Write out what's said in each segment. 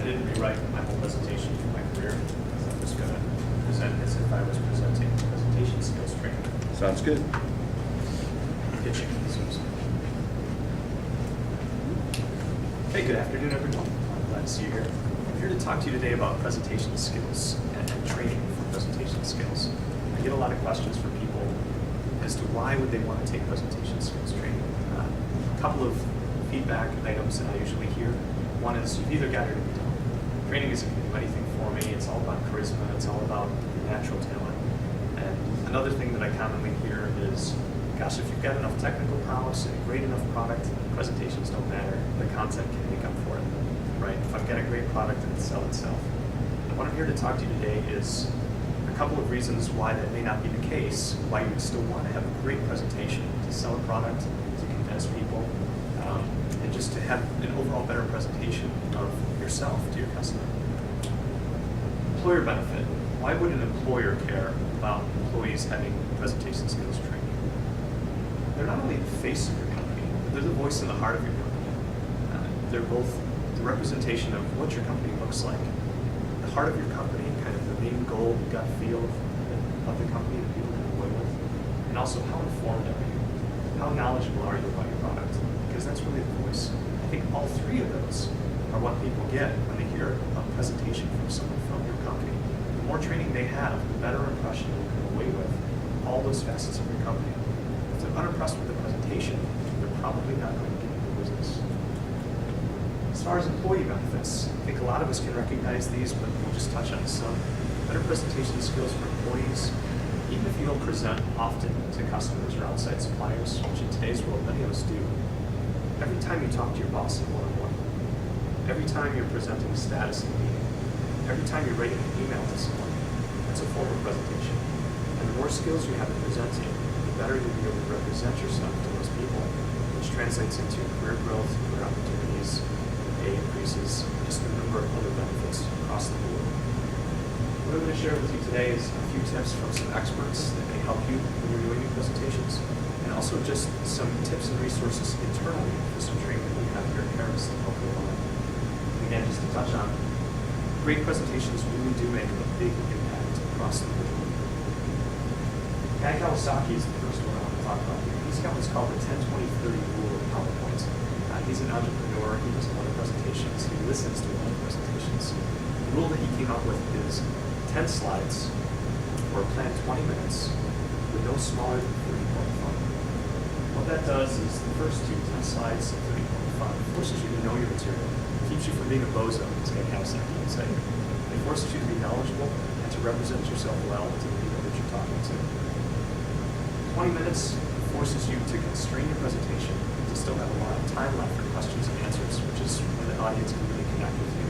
didn't rewrite my whole presentation for my career. I'm just going to present as if I was presenting presentation skills training. Sounds good. Pitching zooms. Hey, good afternoon, everyone. I'm glad to see you here. I'm here to talk to you today about presentation skills and training for presentation skills. I get a lot of questions from people as to why would they want to take presentation skills training. A couple of feedback items that I usually hear. One is you've either got it or you don't. Training isn't going to do anything for me. It's all about charisma. It's all about natural talent. And another thing that I commonly hear is, gosh, if you've got enough technical prowess and a great enough product, presentations don't matter. The content can make up for it, right? If I've got a great product, it'll sell itself. And what I'm here to talk to you today is a couple of reasons why that may not be the case, why you would still want to have a great presentation to sell a product, to convince people, and just to have an overall better presentation of yourself to your customer. Employer benefit. Why would an employer care about employees having presentation skills training? They're not only the face of your company, but they're the voice and the heart of your company. They're both the representation of what your company looks like, the heart of your company, kind of the main goal, gut feel of the company that people can away with, and also how informed are you? How knowledgeable are you about your product? Because that's really the voice. I think all three of those are what people get when they hear a presentation from someone from your company. The more training they have, the better impression they'll come away with all those facets of your company. If they're unimpressed with the presentation, they're probably not going to get into business. As far as employee benefits, I think a lot of us can recognize these, but we'll just touch on some. Better presentation skills for employees, even if you don't present often to customers or outside suppliers, which in today's world many of us do. Every time you talk to your boss in one-on-one, every time you're presenting status in a meeting, every time you're writing an email to someone, that's a form of presentation. And the more skills you have in presenting, the better you'll be able to represent yourself to those people, which translates into career growth, career opportunities, pay increases, just a number of other benefits across the board. What I'm going to share with you today is a few tips from some experts that may help you when you're doing your presentations, and also just some tips and resources internally for some training that we have here at Harris that help you along. Again, just to touch on, great presentations really do make a big impact across the board. Guy Kawasaki is the first one I want to talk about here. He's got what's called the 10-20-30 rule of PowerPoint. He's an entrepreneur. He does a lot of presentations. He listens to a lot of presentations. The rule that he came up with is 10 slides for a planned 20 minutes with no smaller than 30-point font. What that does is the first 10 slides of 30-point font forces you to know your material. It keeps you from being a bozo, as Guy Kawasaki would say. It forces you to be knowledgeable and to represent yourself well to the people that you're talking to. 20 minutes forces you to constrain your presentation to still have a lot of time left for questions and answers, which is when the audience can really connect with you.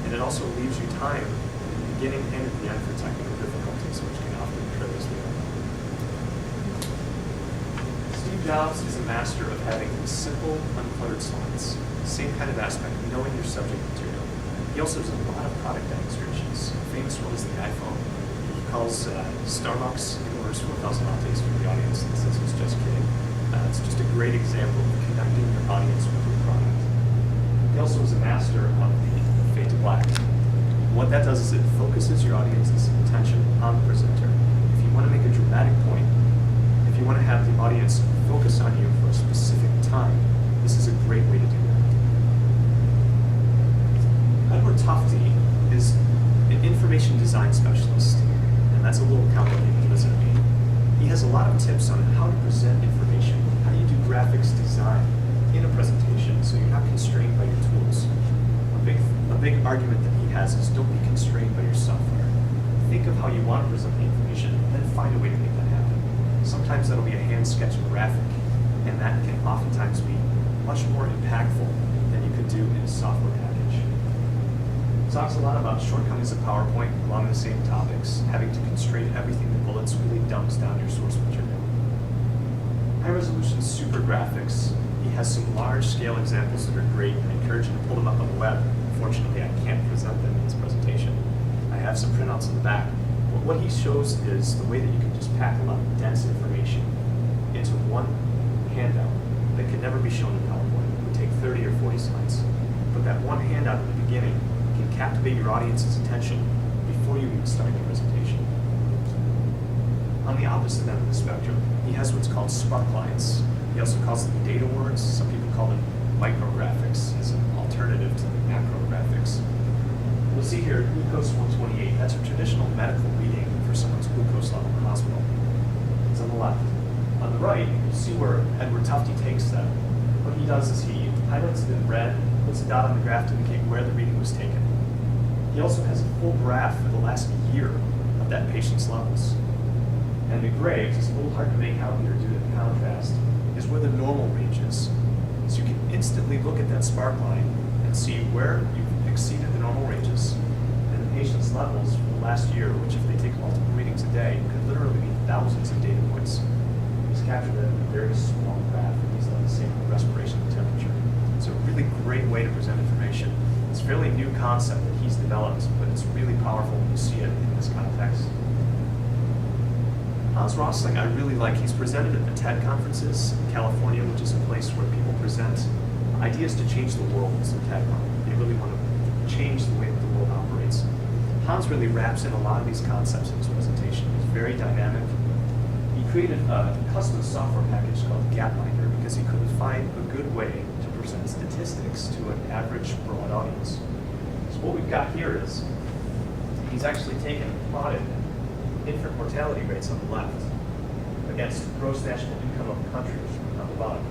And it also leaves you time at the beginning and at the end for technical difficulties, which can often occur as we all know. Steve Jobs is a master of having simple, uncluttered slides. Same kind of aspect, knowing your subject material. He also does a lot of product demonstrations. A famous one is the iPhone. He calls Starbucks and orders 4,000 lattes from the audience and says he's just kidding. It's just a great example of connecting your audience with your product. He also is a master of the fade to black. What that does is it focuses your audience's attention on the presenter. If you want to make a dramatic point, if you want to have the audience focus on you for a specific time, this is a great way to do that. Edward Tufte is an information design specialist, and that's a little complicated, doesn't it mean? He has a lot of tips on how to present information. How do you do graphics design in a presentation so you're not constrained by your tools? A big argument that he has is don't be constrained by your software. Think of how you want to present the information, and then find a way to make that happen. Sometimes that'll be a hand-sketched graphic, and that can oftentimes be much more impactful than you could do in a software package. Talks a lot about shortcomings of PowerPoint along the same topics. Having to constrain everything to bullets really dumps down your source material. High-resolution super graphics. He has some large-scale examples that are great. I encourage you to pull them up on the web. Unfortunately, I can't present them in this presentation. I have some printouts in the back. But what he shows is the way that you can just pack a lot of dense information into one handout that could never be shown in PowerPoint. It would take 30 or 40 slides. But that one handout at the beginning can captivate your audience's attention before you even start your presentation. On the opposite end of the spectrum, he has what's called sparklines. He also calls them data words. Some people call them micrographics as an alternative to the macrographics. We'll see here glucose 128. That's a traditional medical reading for someone's glucose level in the hospital. It's on the left. On the right, you see where Edward Tufte takes that. What he does is he highlights it in red, puts a dot on the graph to indicate where the reading was taken. He also has a full graph for the last year of that patient's levels. And the gray, which is a little hard to make out here due to the contrast, is where the normal range is. So you can instantly look at that spark line and see where you've exceeded the normal ranges and the patient's levels for the last year, which if they take multiple readings a day, could literally be thousands of data points. He's captured that in a very small graph, and he's done the same with respiration and temperature. It's a really great way to present information. It's a fairly new concept that he's developed, but it's really powerful when you see it in this context. Hans Rosling, I really like. He's presented at the TED conferences in California, which is a place where people present ideas to change the world. It's a TED one. They really want to change the way that the world operates. Hans really wraps in a lot of these concepts in his presentation. He's very dynamic. He created a custom software package called Gapminder because he couldn't find a good way to present statistics to an average broad audience. So what we've got here is he's actually taken and plotted infant mortality rates on the left against gross national income of the country on the bottom.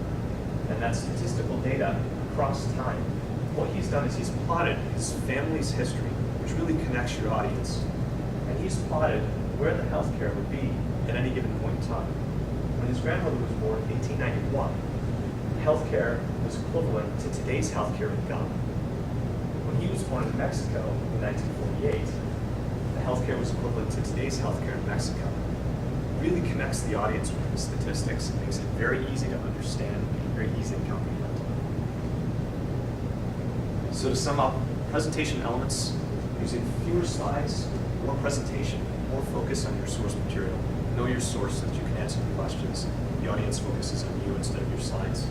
And that's statistical data across time. What he's done is he's plotted his family's history, which really connects your audience. And he's plotted where the healthcare would be at any given point in time. When his grandmother was born in 1891, healthcare was equivalent to today's healthcare in Ghana. When he was born in Mexico in 1948, the healthcare was equivalent to today's healthcare in Mexico. It really connects the audience with the statistics and makes it very easy to understand, very easy to comprehend. So to sum up, presentation elements, using fewer slides, more presentation, more focus on your source material. Know your source so that you can answer the questions. The audience focuses on you instead of your slides.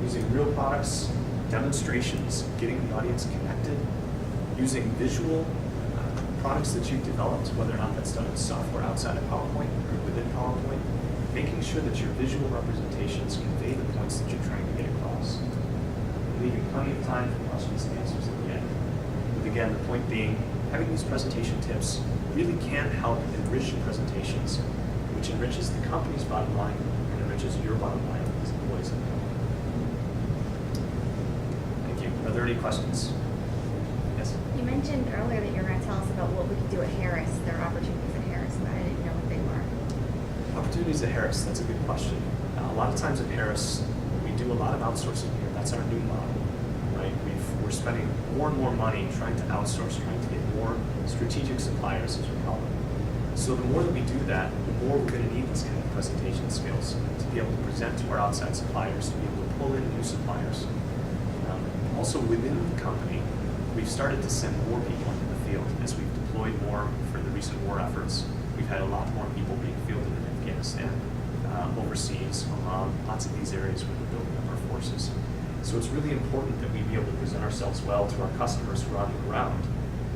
Using real products, demonstrations, getting the audience connected, using visual products that you've developed, whether or not that's done in software outside of PowerPoint or within PowerPoint, making sure that your visual representations convey the points that you're trying to get across. Leaving plenty of time for questions and answers at the end. With again, the point being, having these presentation tips really can help enrich your presentations, which enriches the company's bottom line and enriches your bottom line as employees of the company. Thank you. Are there any questions? Yes? You mentioned earlier that you were going to tell us about what we could do at Harris. There are opportunities at Harris, but I didn't know what they were. Opportunities at Harris, that's a good question. A lot of times at Harris, we do a lot of outsourcing here. That's our new model, right? We're spending more and more money trying to outsource, trying to get more strategic suppliers, as we call them. So the more that we do that, the more we're going to need these kind of presentation skills to be able to present to our outside suppliers, to be able to pull in new suppliers. Also within the company, we've started to send more people into the field as we've deployed more for the recent war efforts. We've had a lot more people being fielded in Afghanistan, overseas, Oman, lots of these areas where we're building up our forces. So it's really important that we be able to present ourselves well to our customers who are on the ground,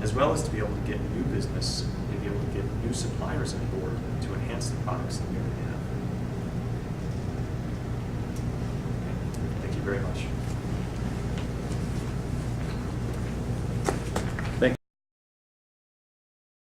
as well as to be able to get new business and be able to get new suppliers on board to enhance the products that we already have. Thank you very much.